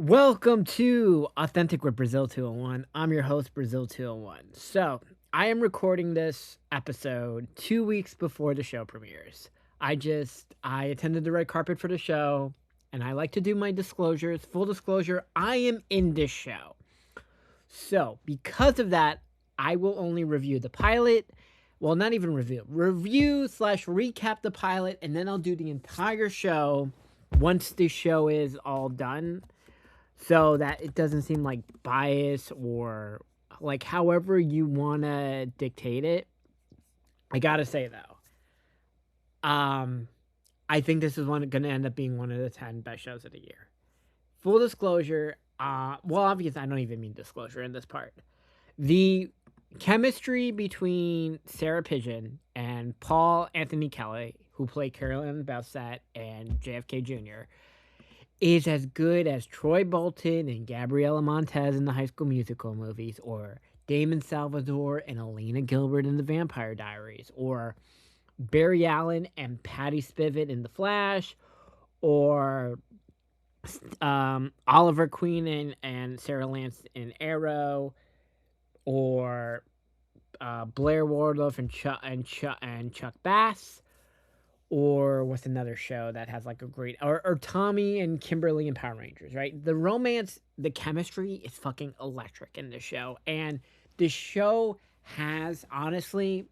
Welcome to Authentic with Brazil 201. I'm your host, Brazil 201. So, I am recording this episode 2 weeks before the show premieres. I attended the red carpet for the show, and I like to do my disclosures. Full disclosure, I am in this show. So, because of that, I will only review the pilot. Well, not even review slash recap the pilot, and then I'll do the entire show once the show is all done so that it doesn't seem like bias or like however you want to dictate it. I gotta say though, I think this is going to end up being one of the 10 best shows of the year. Full disclosure, well, obviously, I don't even mean disclosure in this part. The chemistry between Sarah Pigeon and Paul Anthony Kelly, who played Carolyn Bessette and JFK Jr., is as good as Troy Bolton and Gabriella Montez in the High School Musical movies, or Damon Salvador and Elena Gilbert in The Vampire Diaries, or Barry Allen and Patty Spivot in The Flash, or Oliver Queen and Sarah Lance in Arrow, or Blair Wardlow and Chuck Bass, or what's another show that has like a great or Tommy and Kimberly in Power Rangers, right? The romance, the chemistry is fucking electric in this show. And the show has honestly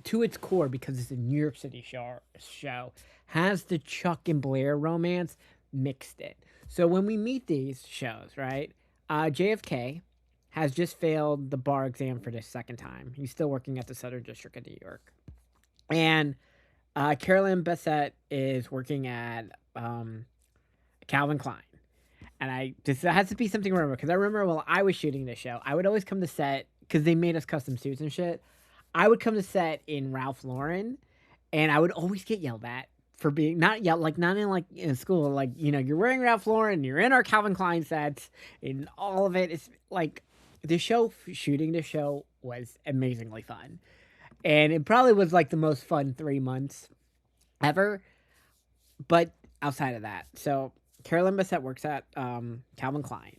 to its core, because it's a New York City show has the Chuck and Blair romance mixed in. So when we meet these shows, right? JFK has just failed the bar exam for the second time. He's still working at the Southern District of New York. And Carolyn Bessette is working at Calvin Klein. And this has to be something to remember, because I remember while I was shooting this show, I would always come to set because they made us custom suits and shit. I would come to set in Ralph Lauren, and I would always get yelled at for being not yelled like not in like in school, like you're wearing Ralph Lauren, you're in our Calvin Klein sets, and all of it is like shooting the show was amazingly fun, and it probably was like the most fun 3 months ever. But outside of that, so Carolyn Bessette works at Calvin Klein,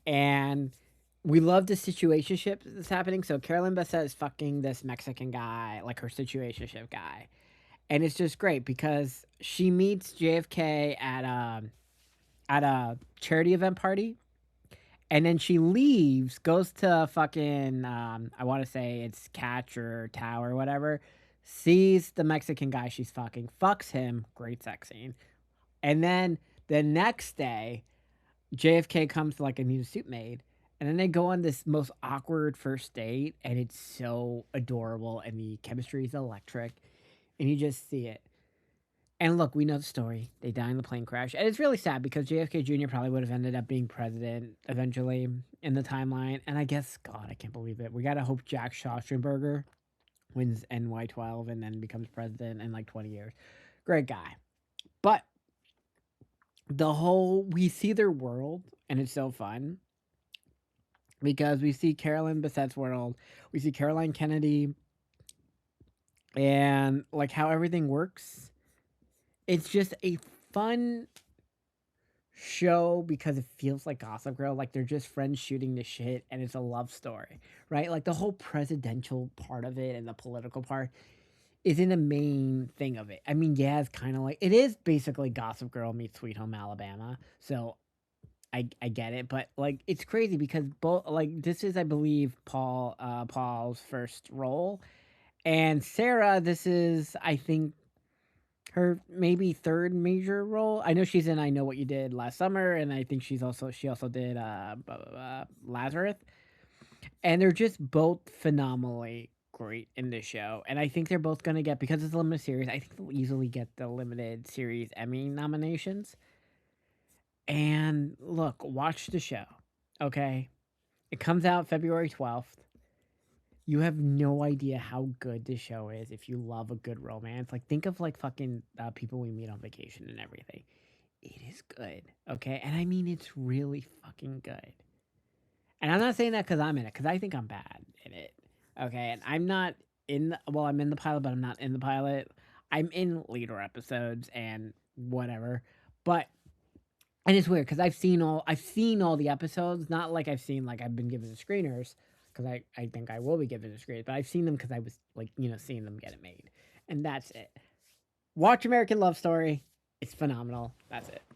and we love the situationship that's happening. So Carolyn Bessette is fucking this Mexican guy, like her situationship guy, and it's just great because she meets JFK at a charity event party, and then she leaves, goes to fucking I want to say it's Catch or Tao or whatever, sees the Mexican guy she's fucking, fucks him, great sex scene, and then the next day, JFK comes to like a new suit made, and then they go on this most awkward first date, and it's so adorable, and the chemistry is electric, and you just see it. And look, we know the story. They die in the plane crash, and it's really sad because JFK Jr. probably would have ended up being president eventually in the timeline. And I guess, God, I can't believe it. We gotta hope Jack Schausenberger wins NY12 and then becomes president in like 20 years. Great guy, but we see their world, and it's so fun because we see Carolyn Bessette's world, we see Caroline Kennedy, and like how everything works. It's just a fun show because it feels like Gossip Girl, like they're just friends shooting the shit, and it's a love story, right? Like the whole presidential part of it and the political part isn't a main thing of it. I mean, yeah, it's kind of like it is basically Gossip Girl meets Sweet Home Alabama. So I get it, but like it's crazy because both like this is, I believe, Paul's first role, and Sarah, this is, I think, her maybe third major role. I know she's in I Know What You Did Last Summer, and I think she also did Lazarus, and they're just both phenomenally great in this show. And I think they're both gonna get, because it's a limited series, I think they'll easily get the limited series Emmy nominations. And look, watch the show, okay? It comes out February 12th. You have no idea how good this show is if you love a good romance. Like, think of like fucking People We Meet on Vacation and everything. It is good, okay? And I mean, it's really fucking good. And I'm not saying that because I'm in it, because I think I'm bad in it, okay? And I'm not I'm in the pilot, but I'm not in the pilot. I'm in later episodes and whatever. But And it's weird because I've seen all the episodes, not like I've been given the screeners because I think I will be given the screeners, but I've seen them because I was like, seeing them get it made. And that's it. Watch American Love Story. It's phenomenal. That's it.